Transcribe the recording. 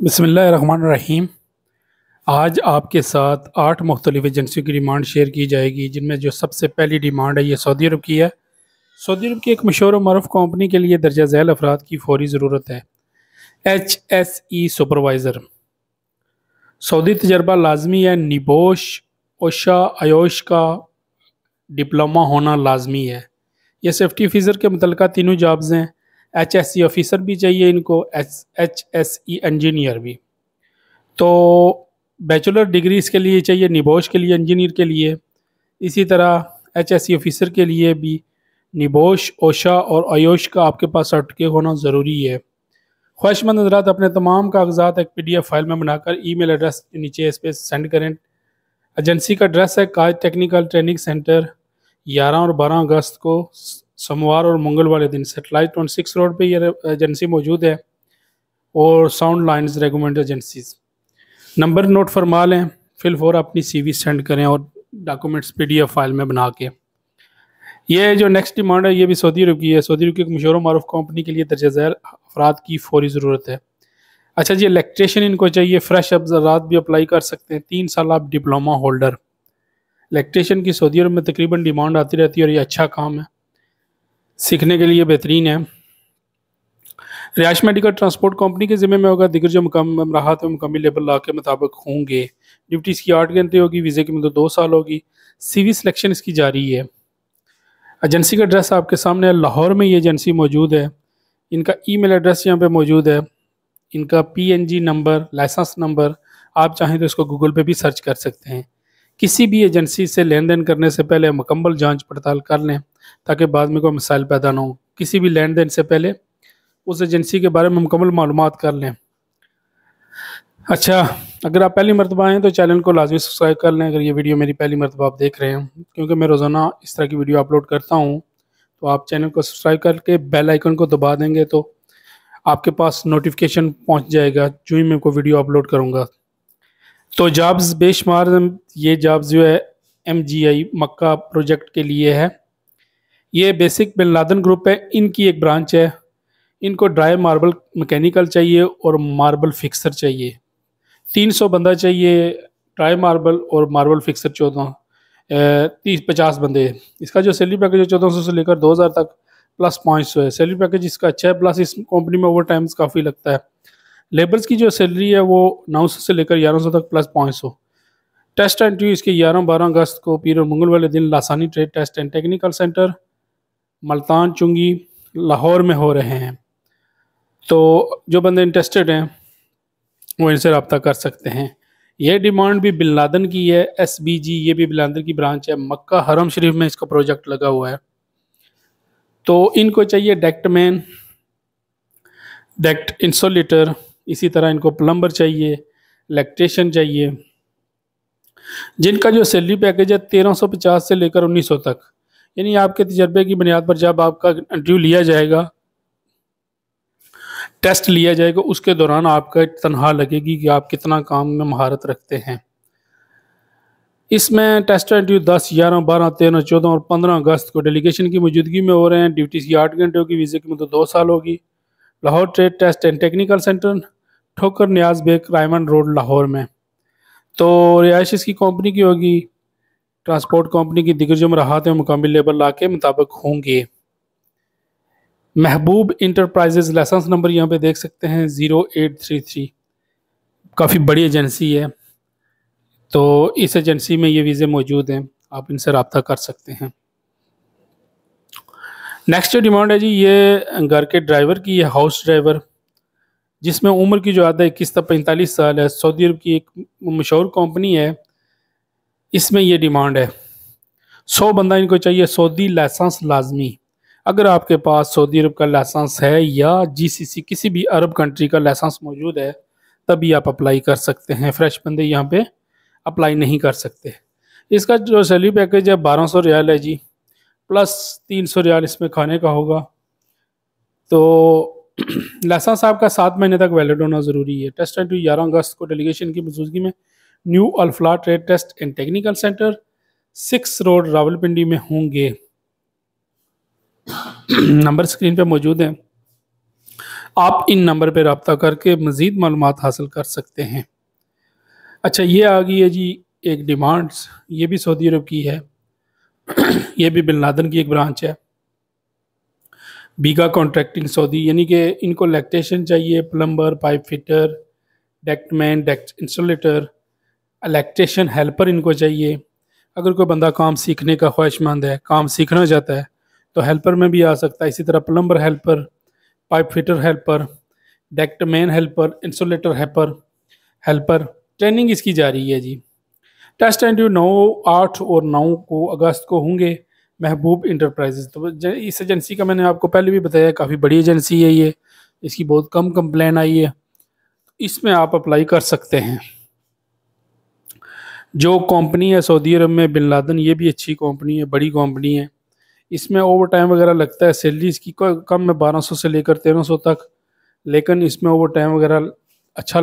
बिस्मिल्लाहिर्रहमानिर्रहीम। आज आपके साथ 8 मुख्तलिफ एजेंसियों की डिमांड शेयर की जाएगी, जिनमें जो सबसे पहली डिमांड है ये सऊदी अरब की है। सऊदी अरब की एक मशहूर और मरूफ कंपनी के लिए दर्जा झैल अफराद की फौरी ज़रूरत है। HSE सुपरवाइज़र, सऊदी तजर्बा लाजमी है। निबोश, ओशा, आयोश का डिप्लोमा होना लाजमी है। ये सेफ्टी ऑफिसर के मुतलका तीनों जॉब्स हैं। HSE ऑफिसर भी चाहिए इनको, HSE इंजीनियर भी। तो बैचलर डिग्री इसके लिए चाहिए, निबोश के लिए, इंजीनियर के लिए। इसी तरह HSE ऑफिसर के लिए भी निबोश, ओशा और आयोश का आपके पास सर्टिफिकेट होना ज़रूरी है। ख्वाहिशमंद हज़रात अपने तमाम कागजात एक PDF फाइल में बनाकर ईमेल एड्रेस के नीचे इस पर सेंड करें। एजेंसी का एड्रेस है काज टेक्निकल ट्रेनिंग सेंटर, 11 और 12 अगस्त को सोमवार और मंगल वाले दिन सेटेलाइट 26 रोड पे ये एजेंसी मौजूद है। और साउंड लाइन्स रेगुमेंट एजेंसीज नंबर नोट फरमा लें। फिल फॉर अपनी CV सेंड करें और डॉक्यूमेंट्स PDF फाइल में बना के। ये जो नेक्स्ट डिमांड है ये भी सऊदी अरब की है। सऊदी अरब की एक मशहूर मारूफ कंपनी के लिए दर्जा झैल अफराद की फौरी ज़रूरत है। अच्छा जी, इलेक्ट्रिशियन इनको चाहिए। फ्रेश अफराद भी अप्लाई कर सकते हैं। 3 साल आप डिप्लोमा होल्डर। इलेक्ट्रिशियन की सऊदी अरब में तकरीबन डिमांड आती रहती है और ये अच्छा काम है, सीखने के लिए बेहतरीन है। रिहायश मेडिकल ट्रांसपोर्ट कंपनी के ज़िम्मे में होगा। दिगर जो राहत में मुकम्मल लेबर लॉ के मुताबिक होंगे। ड्यूटी इसकी 8 घंटे होगी। वीज़े की मुद्दत 2 साल होगी। CV सिलेक्शन इसकी जारी है। एजेंसी का एड्रेस आपके सामने है। लाहौर में ये एजेंसी मौजूद है। इनका ईमेल एड्रेस यहाँ पे मौजूद है। इनका PNG नंबर, लाइसेंस नंबर, आप चाहें तो इसको गूगल पे भी सर्च कर सकते हैं। किसी भी एजेंसी से लेन देन करने से पहले मुकम्मल जांच पड़ताल कर लें, ताकि बाद में कोई मसाइल पैदा ना हो। किसी भी लेन देन से पहले उस एजेंसी के बारे में मुकम्मल मालूमात कर लें। अच्छा, अगर आप पहली मरतबा आएँ तो चैनल को लाजमी सब्सक्राइब कर लें, अगर ये वीडियो मेरी पहली मरतबा आप देख रहे हैं, क्योंकि मैं रोज़ाना इस तरह की वीडियो अपलोड करता हूँ। तो आप चैनल को सब्सक्राइब करके बेल आइकन को दबा देंगे तो आपके पास नोटिफिकेशन पहुँच जाएगा जो ही मैं कोई वीडियो अपलोड करूँगा। तो जॉब्स बेशुमार, ये जॉब्स जो है MGI मक्का प्रोजेक्ट के लिए है। ये बेसिक बिन लादेन ग्रुप है, इनकी एक ब्रांच है। इनको ड्राई मार्बल मैकेनिकल चाहिए और मार्बल फिक्सर चाहिए। 300 बंदा चाहिए ड्राई मार्बल और मार्बल फिक्सर 30-50 बंदे। इसका जो सैलरी पैकेज है 1400 से लेकर 2000 तक प्लस 500 है। सैलरी पैकेज इसका अच्छा है, प्लस इस कंपनी में ओवर टाइम्स काफ़ी लगता है। लेबर्स की जो सैलरी है वो 900 से लेकर 1100 तक प्लस 500। टेस्ट इंटरव्यू इसके 11-12 अगस्त को पीर और मंगल वाले दिन Lasani trade test and technical centre, Multan चुंगी, लाहौर में हो रहे हैं। तो जो बंदे इंटरेस्टेड हैं वो इनसे रब्ता कर सकते हैं। ये डिमांड भी बिन लादेन की है। SBG ये भी बिन लादेन की ब्रांच है। मक्का हरम शरीफ में इसका प्रोजेक्ट लगा हुआ है। तो इनको चाहिए डेक्ट मैन, डेक्ट इंसुलेटर, इसी तरह इनको प्लम्बर चाहिए, इलेक्ट्रिशियन चाहिए, जिनका जो सैलरी पैकेज है 1350 से लेकर 1900 तक। यानी आपके तजर्बे की बुनियाद पर जब आपका इंटरव्यू लिया जाएगा, टेस्ट लिया जाएगा, उसके दौरान आपका तनख्वाह लगेगी कि आप कितना काम में महारत रखते हैं। इसमें टेस्ट इंटरव्यू 10, 11, 12, 13, 14 और 15 अगस्त को डेलीगेशन की मौजूदगी में हो रहे हैं। ड्यूटी की 8 घंटे होगी। वीज़े की मुद्दत 2 साल होगी। Lahore trade test and technical centre, Thokar Niaz Baig, Raiwind road, Lahore में। तो रिहाइश इसकी कंपनी की होगी। ट्रांसपोर्ट कंपनी की दिगर जो मराहत है मुकामी लेबर लॉ के मुताबिक होंगे। महबूब इंटरप्राइजेज, लाइसेंस नंबर यहाँ पे देख सकते हैं 0833। काफ़ी बड़ी एजेंसी है। तो इस एजेंसी में ये वीज़े मौजूद हैं, आप इनसे रब्ता कर सकते हैं। नेक्स्ट डिमांड है जी, ये घर के ड्राइवर की है, हाउस ड्राइवर, जिसमें उम्र की जो आधा 21 से 45 साल है। सऊदी अरब की एक मशहूर कंपनी है, इसमें ये डिमांड है। 100 बंदा इनको चाहिए। सऊदी लाइसेंस लाजमी। अगर आपके पास सऊदी अरब का लाइसेंस है या GCC किसी भी अरब कंट्री का लाइसेंस मौजूद है तभी आप अप्लाई कर सकते हैं। फ्रेश बंदे यहाँ पे अप्लाई नहीं कर सकते। इसका जो सैलरी पैकेज है 1200 रियाल है जी, प्लस 300 रियाल इसमें खाने का होगा। तो लाइसेंस आपका 7 महीने तक वैलिड होना ज़रूरी है। टेस्ट इंटरव्यू 11 अगस्त को डेलीगेशन की मौजूदगी में new Alfalah trade test and technical centre, 6 road, Rawalpindi में होंगे। नंबर स्क्रीन पे मौजूद है। आप इन नंबर पर रब्ता करके मज़ीद मालूमात हासिल कर सकते हैं। अच्छा, ये आ गई है जी एक डिमांड्स, ये भी सऊदी अरब की है। ये भी बिन लादेन की एक ब्रांच है। बीगा कॉन्ट्रैक्टिंग सऊदी, यानी कि इनको इलेक्ट्रिशियन चाहिए, plumber, pipe fitter, ductman, duct installer, electrician helper इनको चाहिए। अगर कोई बंदा काम सीखने का ख्वाहिशमंद है, काम सीखना चाहता है, तो हेल्पर में भी आ सकता है। इसी तरह plumber helper, pipe fitter helper, ductman helper, installer helper helper training इसकी जा रही है जी। टेस्ट इंटरव्यू 9, 8 और 9 को अगस्त को होंगे महबूब इंटरप्राइजेज। तो इस एजेंसी का मैंने आपको पहले भी बताया, काफ़ी बड़ी एजेंसी है ये, इसकी बहुत कम कंप्लेन आई है, इसमें आप अप्लाई कर सकते हैं। जो कंपनी है सऊदी अरब में बिन लादेन, ये भी अच्छी कंपनी है, बड़ी कंपनी है। इसमें ओवर टाइम वगैरह लगता है, सैलरी इसकी कम में 1200 से लेकर 1300 तक, लेकिन इसमें ओवर टाइम वगैरह अच्छा